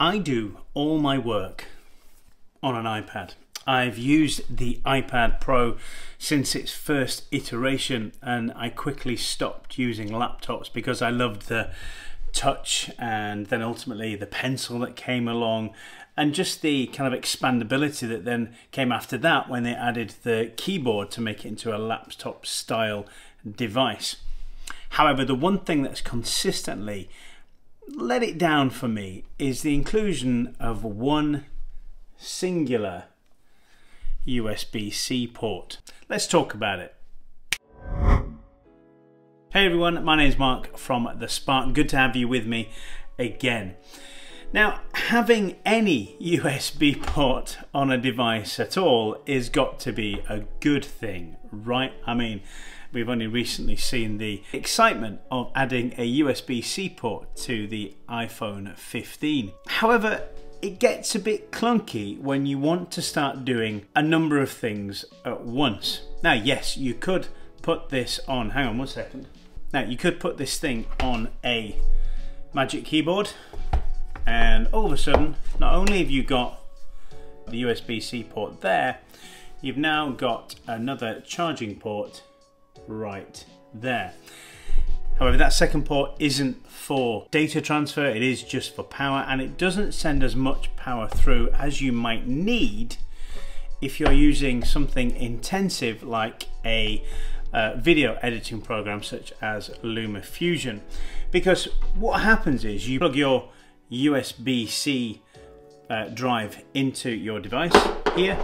I do all my work on an iPad. I've used the iPad Pro since its first iteration, and I quickly stopped using laptops because I loved the touch and then ultimately the pencil that came along, and just the kind of expandability that then came after that when they added the keyboard to make it into a laptop style device. However, the one thing that's consistently let it down for me is the inclusion of one singular USB-C port. Let's talk about it. Hey everyone, my name is Mark from The Spark. Good to have you with me again. Now, having any USB port on a device at all is got to be a good thing, right? I mean, we've only recently seen the excitement of adding a USB-C port to the iPhone 15. However, it gets a bit clunky when you want to start doing a number of things at once. Now, yes, you could put this on, hang on one second. Now, you could put this thing on a Magic Keyboard, and all of a sudden, not only have you got the USB-C port there, you've now got another charging port right there. However, that second port isn't for data transfer, it is just for power, and it doesn't send as much power through as you might need if you're using something intensive like a video editing program such as LumaFusion. Because what happens is you plug your USB-C drive into your device here,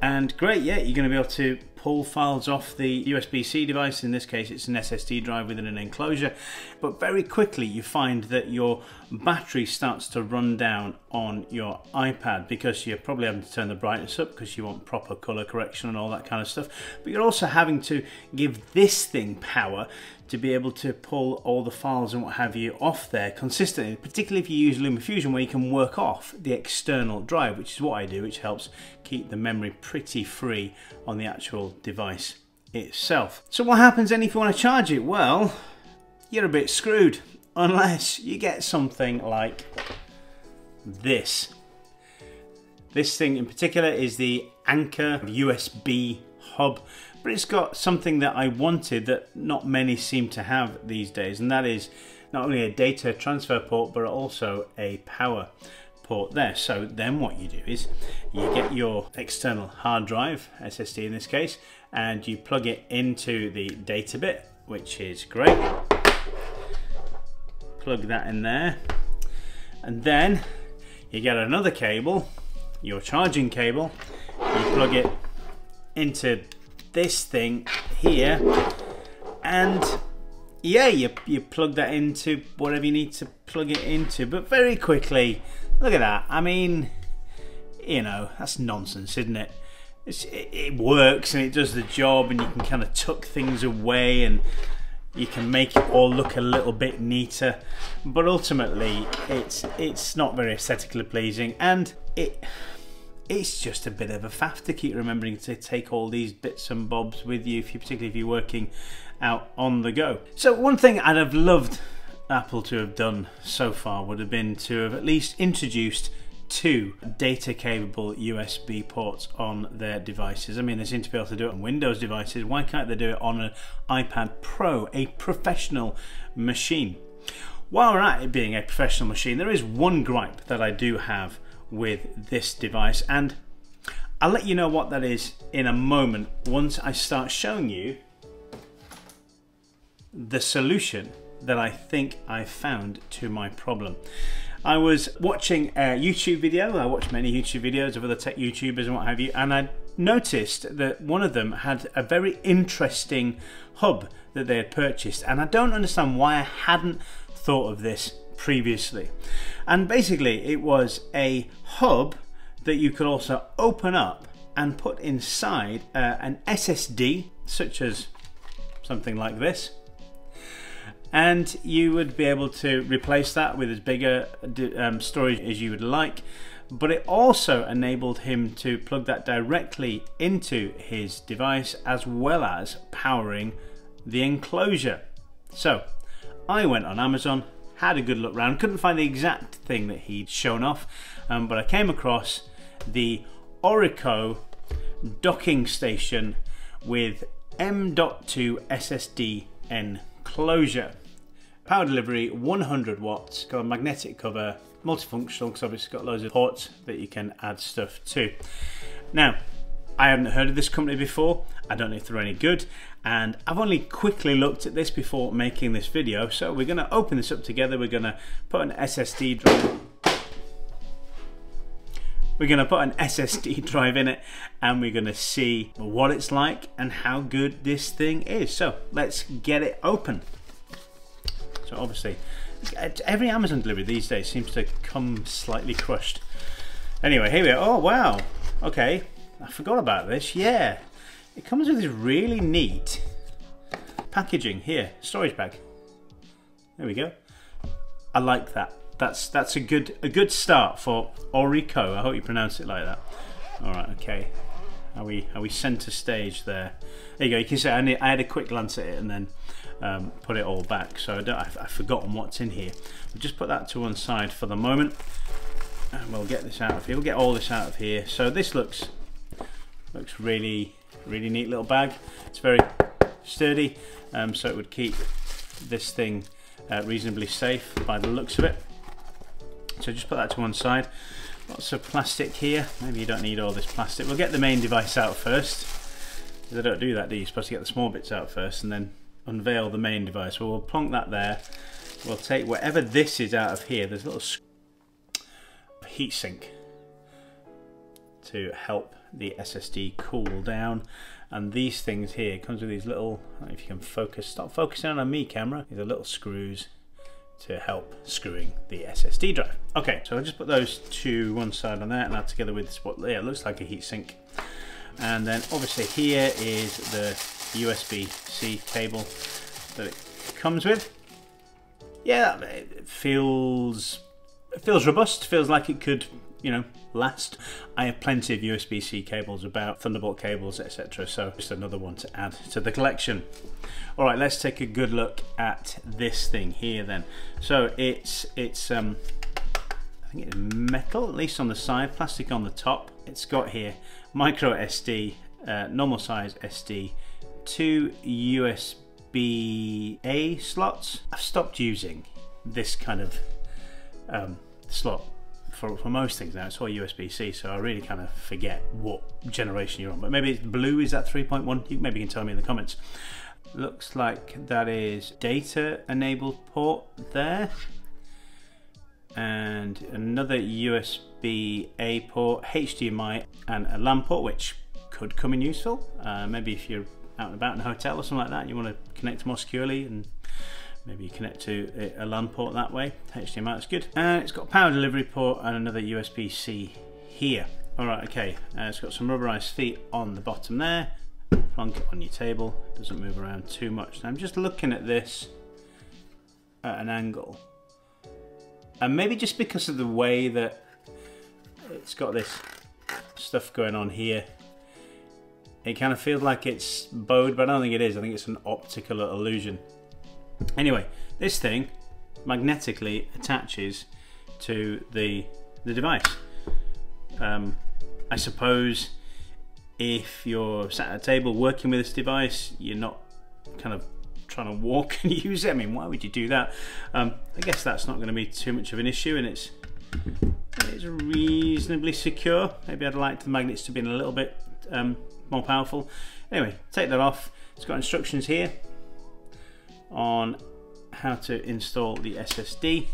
and great, yeah, you're going to be able to pull files off the USB-C device. In this case, it's an SSD drive within an enclosure, but very quickly you find that your battery starts to run down on your iPad because you're probably having to turn the brightness up because you want proper color correction and all that kind of stuff, but you're also having to give this thing power to be able to pull all the files and what have you off there consistently, particularly if you use LumaFusion, where you can work off the external drive, which is what I do, which helps keep the memory pretty free on the actual device itself. So what happens then if you want to charge it? Well, you're a bit screwed unless you get something like this. This thing in particular is the Anchor USB hub, but it's got something that I wanted that not many seem to have these days, and that is not only a data transfer port but also a power port there. So then what you do is you get your external hard drive, SSD in this case, and you plug it into the data bit, which is great. Plug that in there, and then you get another cable, your charging cable, you plug it into this thing here, and yeah, you plug that into whatever you need to plug it into. But very quickly, look at that. I mean, you know, that's nonsense, isn't it? It works and it does the job, and you can kind of tuck things away and you can make it all look a little bit neater, but ultimately it's not very aesthetically pleasing, and it's just a bit of a faff to keep remembering to take all these bits and bobs with you, particularly if you're working out on the go. So one thing I'd have loved Apple to have done so far would have been to have at least introduced 2 data capable USB ports on their devices. I mean, they seem to be able to do it on Windows devices. Why can't they do it on an iPad Pro, a professional machine? While we're at it being a professional machine, there is one gripe that I do have with this device, and I'll let you know what that is in a moment once I start showing you the solution that I think I found to my problem. I was watching a YouTube video. I watch many YouTube videos of other tech YouTubers and what have you, and I noticed that one of them had a very interesting hub that they had purchased, and I don't understand why I hadn't thought of this previously. And basically it was a hub that you could also open up and put inside an SSD, such as something like this, and you would be able to replace that with as bigger storage as you would like. But it also enabled him to plug that directly into his device, as well as powering the enclosure. So I went on Amazon had a good look around. Couldn't find the exact thing that he'd shown off, but I came across the Orico docking station with M.2 SSD Enclosure. Power delivery 100 watts, got a magnetic cover, multifunctional because obviously it's got loads of ports that you can add stuff to. Now, I haven't heard of this company before, I don't know if they're any good, and I've only quickly looked at this before making this video, so we're going to open this up together. We're going to put an SSD drive. We're going to put an SSD drive in it, and we're going to see what it's like and how good this thing is. So let's get it open. So obviously, every Amazon delivery these days seems to come slightly crushed. Anyway, here we are. Oh wow, okay, I forgot about this. Yeah, it comes with this really neat packaging here, storage bag. There we go. I like that. That's a good start for Orico. I hope you pronounce it like that. All right, okay. Are we center stage there? There you go. You can see I had a quick glance at it and then put it all back. So I've forgotten what's in here. We'll just put that to one side for the moment, and we'll get this out of here. We'll get all this out of here. So this looks really neat little bag. It's very sturdy, so it would keep this thing reasonably safe by the looks of it. So just put that to one side. Lots of plastic here. Maybe you don't need all this plastic. We'll get the main device out first. They don't do that, do you? You're supposed to get the small bits out first and then unveil the main device. Well, we'll plonk that there. We'll take whatever this is out of here. There's a little heat sink to help the SSD cool down. And these things here comes with these little, I don't know if you can focus, stop focusing on me camera. These are little screws to help screwing the SSD drive. Okay, so I'll just put those to one side on there, and that together with what it looks like a heat sink. And then obviously here is the USB-C cable that it comes with. Yeah, it feels robust, feels like it could, you know, last. I have plenty of USB-C cables about, Thunderbolt cables, etc. So just another one to add to the collection. All right, let's take a good look at this thing here then. So it's I think it's metal, at least on the side, plastic on the top. It's got here micro SD, normal size SD, 2 USB-A slots. I've stopped using this kind of slot for most things now. It's all USB-C, so I really kind of forget what generation you're on. But maybe it's blue, is that 3.1? Maybe you can tell me in the comments. Looks like that is data enabled port there, and another USB-A port, HDMI, and a LAN port, which could come in useful. Maybe if you're out and about in a hotel or something like that and you want to connect more securely, and maybe you connect to a LAN port that way. HDMI is good. And it's got a power delivery port and another USB-C here. All right, okay. It's got some rubberized feet on the bottom there. Plonk it on your table. It doesn't move around too much. Now I'm just looking at this at an angle, and maybe just because of the way that it's got this stuff going on here, it kind of feels like it's bowed, but I don't think it is. I think it's an optical illusion. Anyway, this thing magnetically attaches to the device. I suppose if you're sat at a table working with this device, you're not kind of trying to walk and use it. I mean, why would you do that? I guess that's not going to be too much of an issue, and it's reasonably secure. Maybe I'd like the magnets to be a little bit more powerful. Anyway, take that off. It's got instructions here on how to install the SSD.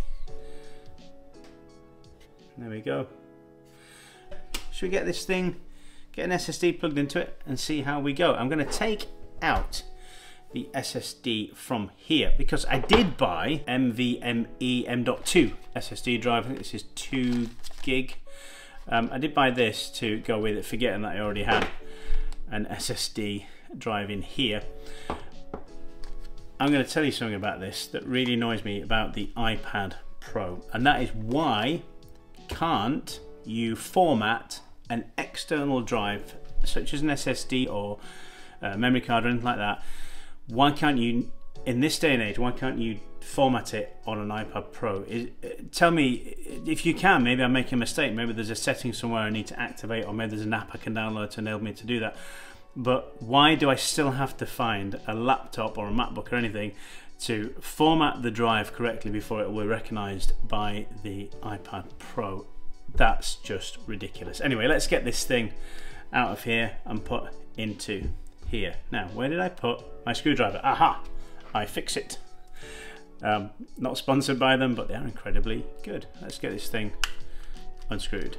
There we go. Should we get this thing, get an SSD plugged into it and see how we go? I'm going to take out the SSD from here because I did buy NVMe M.2 SSD drive. I think this is 2 gig. I did buy this to go with it, forgetting that I already had an SSD drive in here. I'm going to tell you something about this that really annoys me about the iPad Pro, and that is why can't you format an external drive such as an SSD or a memory card or anything like that? Why can't you in this day and age, why can't you format it on an iPad Pro? Tell me if you can. Maybe I'm making a mistake. Maybe there's a setting somewhere I need to activate, or maybe there's an app I can download to enable me to do that. But why do I still have to find a laptop or a MacBook or anything to format the drive correctly before it will be recognized by the iPad Pro? That's just ridiculous. Anyway, let's get this thing out of here and put into here. Now, where did I put my screwdriver? Aha! I fix it. Not sponsored by them, but they are incredibly good. Let's get this thing unscrewed.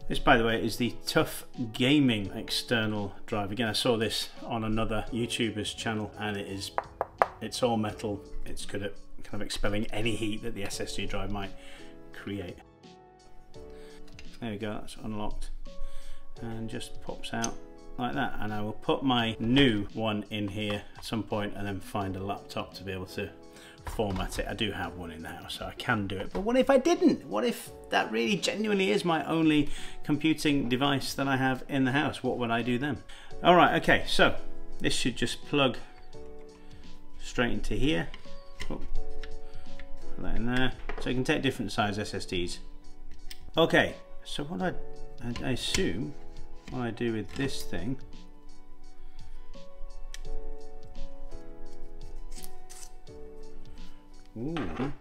This, by the way, is the Tough Gaming external drive. Again, I saw this on another YouTuber's channel, and it's all metal. It's good at kind of expelling any heat that the SSD drive might create. There we go, that's unlocked and just pops out like that. And I will put my new one in here at some point and then find a laptop to be able to format it. I do have one in the house, so I can do it. But what if I didn't? What if that really genuinely is my only computing device that I have in the house? What would I do then? All right, okay, so this should just plug straight into here. Oh, put that in there. So you can take different size SSDs. Okay, so what I assume what I do with this thing ooh.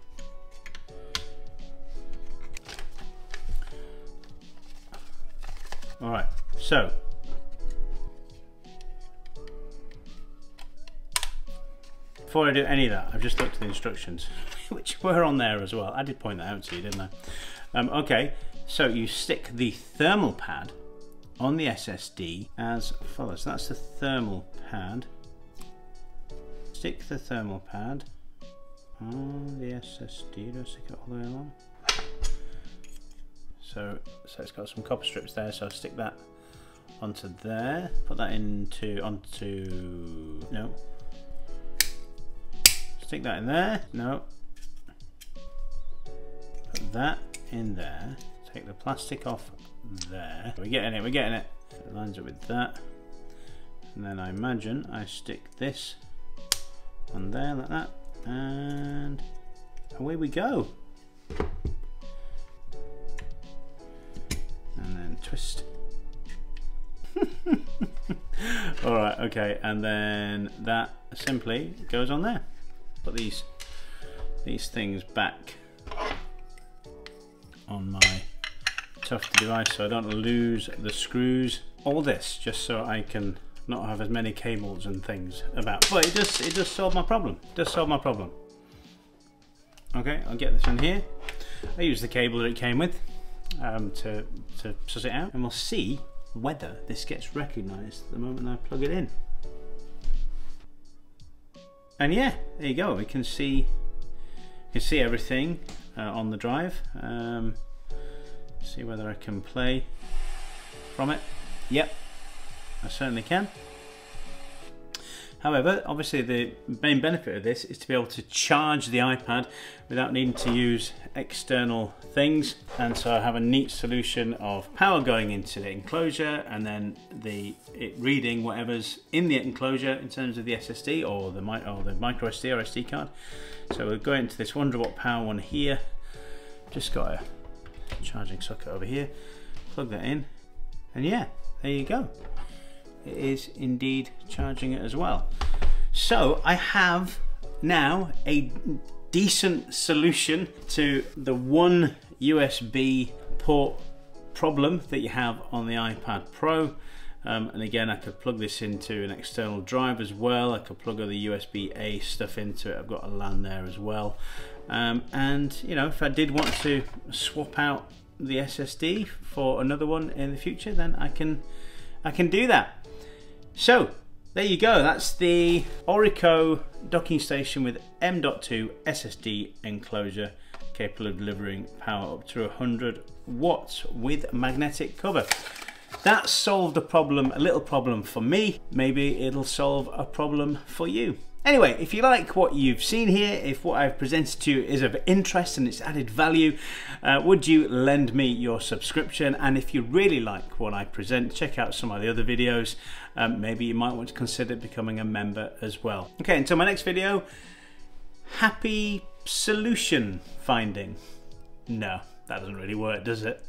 All right, so before I do any of that, I've just looked at the instructions, which were on there as well. I did point that out to you, didn't I? Okay, so you stick the thermal pad on the SSD as follows. So that's the thermal pad. Stick the thermal pad on the SSD. Do I stick it all the way along? So it's got some copper strips there, so I'll stick that onto there. Put that onto no. Stick that in there. No. Put that in there. Take the plastic off there. We're getting it, we're getting it. It lines up with that. And then I imagine I stick this on there like that. And away we go. And then twist. Alright, okay, and then that simply goes on there. Put these things back on my tough device so I don't lose the screws. All this just so I can not have as many cables and things about. But it does solve my problem. It does solve my problem. Okay, I'll get this in here. I use the cable that it came with to suss it out, and we'll see whether this gets recognized the moment I plug it in. And yeah, there you go. We can see everything on the drive. See whether I can play from it. Yep, I certainly can. However, obviously the main benefit of this is to be able to charge the iPad without needing to use external things. And so I have a neat solution of power going into the enclosure and then it reading whatever's in the enclosure in terms of the SSD or the micro SD or SD card. So we'll go into this 100-watt power one here. Just got a charging socket over here. Plug that in, and yeah, there you go. It is indeed charging it as well. So I have now a decent solution to the one USB port problem that you have on the iPad Pro. And again, I could plug this into an external drive as well. I could plug other USB-A stuff into it. I've got a LAN there as well. And you know, if I did want to swap out the SSD for another one in the future, then I can do that. So there you go. That's the Orico docking station with M.2 SSD enclosure, capable of delivering power up to 100 watts with magnetic cover. That solved a little problem for me. Maybe it'll solve a problem for you. Anyway, if you like what you've seen here, if what I've presented to you is of interest and it's added value, would you lend me your subscription? And if you really like what I present, check out some of the other videos. Maybe you might want to consider becoming a member as well. Okay, until my next video, happy solution finding. No, that doesn't really work, does it?